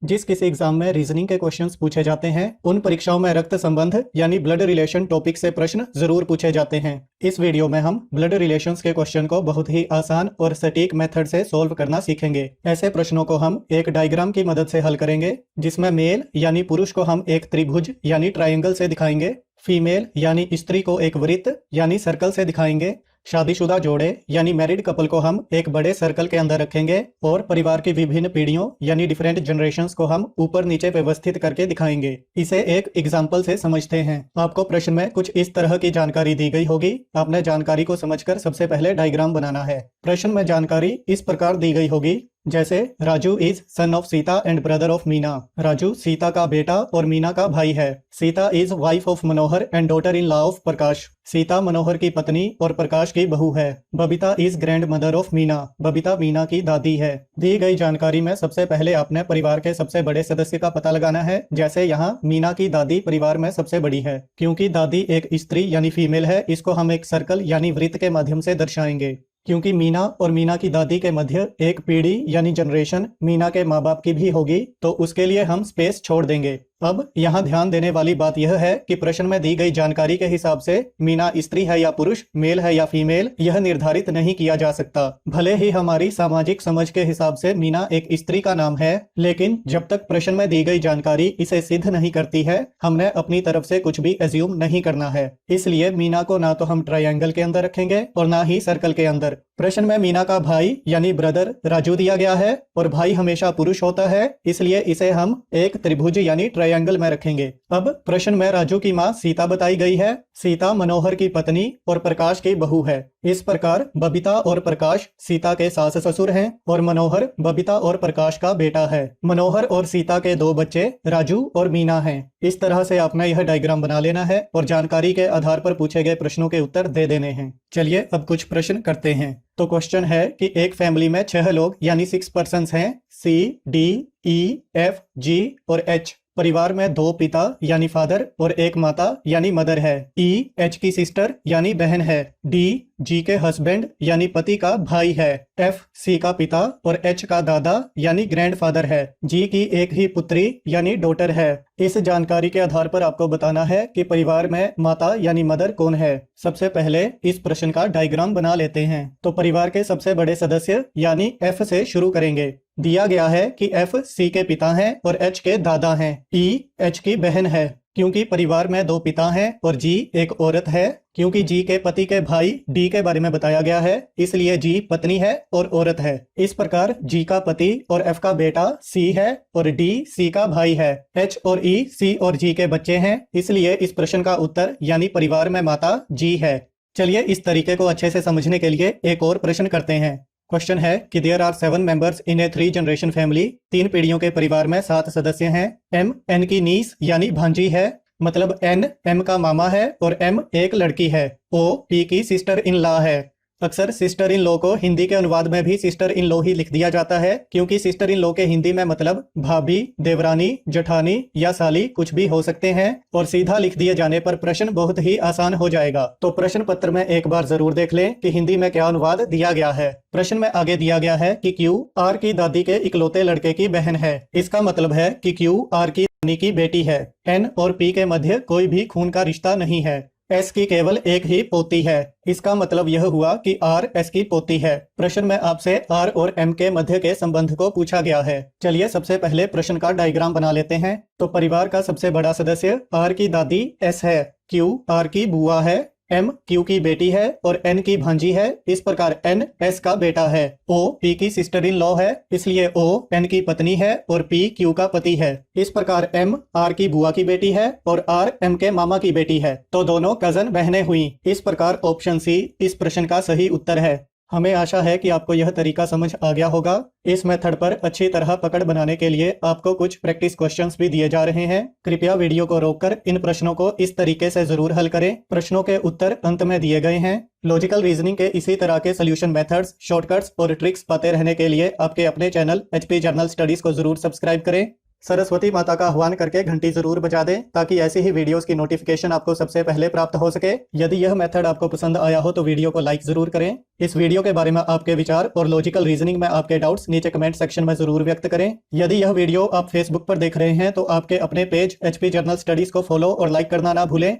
जिस किसी एग्जाम में रीजनिंग के क्वेश्चंस पूछे जाते हैं उन परीक्षाओं में रक्त संबंध यानी ब्लड रिलेशन टॉपिक से प्रश्न जरूर पूछे जाते हैं। इस वीडियो में हम ब्लड रिलेशंस के क्वेश्चन को बहुत ही आसान और सटीक मेथड से सोल्व करना सीखेंगे। ऐसे प्रश्नों को हम एक डायग्राम की मदद से हल करेंगे, जिसमें मेल यानी पुरुष को हम एक त्रिभुज यानी ट्राइंगल से दिखाएंगे, फीमेल यानी स्त्री को एक वृत्त यानी सर्कल से दिखाएंगे, शादीशुदा जोड़े यानी मैरिड कपल को हम एक बड़े सर्कल के अंदर रखेंगे और परिवार की विभिन्न पीढ़ियों यानी डिफरेंट जनरेशंस को हम ऊपर नीचे व्यवस्थित करके दिखाएंगे। इसे एक एग्जाम्पल से समझते हैं। आपको प्रश्न में कुछ इस तरह की जानकारी दी गई होगी। आपने जानकारी को समझकर सबसे पहले डायग्राम बनाना है। प्रश्न में जानकारी इस प्रकार दी गई होगी, जैसे Raju is son of Sita and brother of Meena. Raju Sita का बेटा और मीना का भाई है। Sita is wife of Manohar and daughter in law of Prakash. Sita Manohar की पत्नी और प्रकाश की बहू है। Babita is grandmother of Meena. Babita Meena की दादी है। दी गई जानकारी में सबसे पहले आपने परिवार के सबसे बड़े सदस्य का पता लगाना है। जैसे यहाँ मीना की दादी परिवार में सबसे बड़ी है। क्योंकि दादी एक स्त्री यानी फीमेल है, इसको हम एक सर्कल यानी वृत्त के माध्यम से दर्शाएंगे। क्योंकि मीना और मीना की दादी के मध्य एक पीढ़ी यानी जनरेशन मीना के माँ बाप की भी होगी, तो उसके लिए हम स्पेस छोड़ देंगे। अब यहाँ ध्यान देने वाली बात यह है कि प्रश्न में दी गई जानकारी के हिसाब से मीना स्त्री है या पुरुष, मेल है या फीमेल, यह निर्धारित नहीं किया जा सकता। भले ही हमारी सामाजिक समझ के हिसाब से मीना एक स्त्री का नाम है, लेकिन जब तक प्रश्न में दी गई जानकारी इसे सिद्ध नहीं करती है, हमने अपनी तरफ से कुछ भी एज्यूम नहीं करना है। इसलिए मीना को ना तो हम ट्रायंगल के अंदर रखेंगे और ना ही सर्कल के अंदर। प्रश्न में मीना का भाई यानी ब्रदर राजू दिया गया है और भाई हमेशा पुरुष होता है, इसलिए इसे हम एक त्रिभुज यानी ट्रायंगल में रखेंगे। अब प्रश्न में राजू की माँ सीता बताई गई है। सीता मनोहर की पत्नी और प्रकाश की बहू है। इस प्रकार बबीता और प्रकाश सीता के सास ससुर हैं और मनोहर बबीता और प्रकाश का बेटा है। मनोहर और सीता के दो बच्चे राजू और मीना हैं। इस तरह से आपने यह डायग्राम बना लेना है और जानकारी के आधार पर पूछे गए प्रश्नों के उत्तर दे देने हैं। चलिए अब कुछ प्रश्न करते हैं। तो क्वेश्चन है कि एक फैमिली में 6 लोग यानी 6 पर्सन्स हैं, C, D, E, F, G और H। परिवार में 2 पिता यानी फादर और 1 माता यानी मदर है। E H की सिस्टर यानी बहन है। D G के हस्बैंड यानी पति का भाई है। F C का पिता और H का दादा यानी ग्रैंडफादर है। G की एक ही पुत्री यानी डॉटर है। इस जानकारी के आधार पर आपको बताना है कि परिवार में माता यानी मदर कौन है। सबसे पहले इस प्रश्न का डायग्राम बना लेते हैं। तो परिवार के सबसे बड़े सदस्य यानी F से शुरू करेंगे। दिया गया है कि F C के पिता हैं और H के दादा हैं। E H की बहन है। क्योंकि परिवार में 2 पिता हैं और G एक औरत है। क्योंकि G के पति के भाई D के बारे में बताया गया है, इसलिए G पत्नी है और औरत है। इस प्रकार G का पति और F का बेटा C है और D C का भाई है। H और E C और G के बच्चे हैं, इसलिए इस प्रश्न का उत्तर यानी परिवार में माता G है। चलिए इस तरीके को अच्छे से समझने के लिए एक और प्रश्न करते हैं। क्वेश्चन है कि there are 7 members in a 3 generation family. 3 पीढ़ियों के परिवार में 7 सदस्य हैं। M N की नीस यानी भांजी है, मतलब N M का मामा है और M एक लड़की है। O P की सिस्टर इन लॉ है। अक्सर सिस्टर इन लॉ को हिंदी के अनुवाद में भी सिस्टर इन लॉ ही लिख दिया जाता है, क्योंकि सिस्टर इन लॉ के हिंदी में मतलब भाभी, देवरानी, जेठानी या साली कुछ भी हो सकते हैं और सीधा लिख दिए जाने पर प्रश्न बहुत ही आसान हो जाएगा। तो प्रश्न पत्र में एक बार जरूर देख लें कि हिंदी में क्या अनुवाद दिया गया है। प्रश्न में आगे दिया गया है कि Q R की दादी के इकलौते लड़के की बहन है। इसका मतलब है कि Q R की नानी की बेटी है। N और P के मध्य कोई भी खून का रिश्ता नहीं है। S की केवल एक ही पोती है। इसका मतलब यह हुआ कि R S की पोती है। प्रश्न में आपसे R और M के मध्य के संबंध को पूछा गया है। चलिए सबसे पहले प्रश्न का डायग्राम बना लेते हैं। तो परिवार का सबसे बड़ा सदस्य R की दादी S है। Q R की बुआ है। M Q की बेटी है और N की भांजी है। इस प्रकार N S का बेटा है। O P की सिस्टर इन लॉ है, इसलिए O N की पत्नी है और P Q का पति है। इस प्रकार M R की बुआ की बेटी है और R M के मामा की बेटी है, तो दोनों कजन बहनें हुई। इस प्रकार ऑप्शन C इस प्रश्न का सही उत्तर है। हमें आशा है कि आपको यह तरीका समझ आ गया होगा। इस मेथड पर अच्छी तरह पकड़ बनाने के लिए आपको कुछ प्रैक्टिस क्वेश्चंस भी दिए जा रहे हैं। कृपया वीडियो को रोककर इन प्रश्नों को इस तरीके से जरूर हल करें। प्रश्नों के उत्तर अंत में दिए गए हैं। लॉजिकल रीजनिंग के इसी तरह के सोल्यूशन मेथड्स, शॉर्टकट्स और ट्रिक्स पाते रहने के लिए आपके अपने चैनल HP जर्नल स्टडीज को जरूर सब्सक्राइब करें। सरस्वती माता का आह्वान करके घंटी जरूर बजा दें ताकि ऐसी ही वीडियोस की नोटिफिकेशन आपको सबसे पहले प्राप्त हो सके। यदि यह मेथड आपको पसंद आया हो तो वीडियो को लाइक जरूर करें। इस वीडियो के बारे में आपके विचार और लॉजिकल रीजनिंग में आपके डाउट्स नीचे कमेंट सेक्शन में जरूर व्यक्त करें। यदि यह वीडियो आप फेसबुक पर देख रहे हैं तो आपके अपने पेज HP जर्नल स्टडीज को फॉलो और लाइक करना ना भूलें।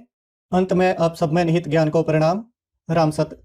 अंत में आप सब में निहित ज्ञान को प्रणाम। राम सत।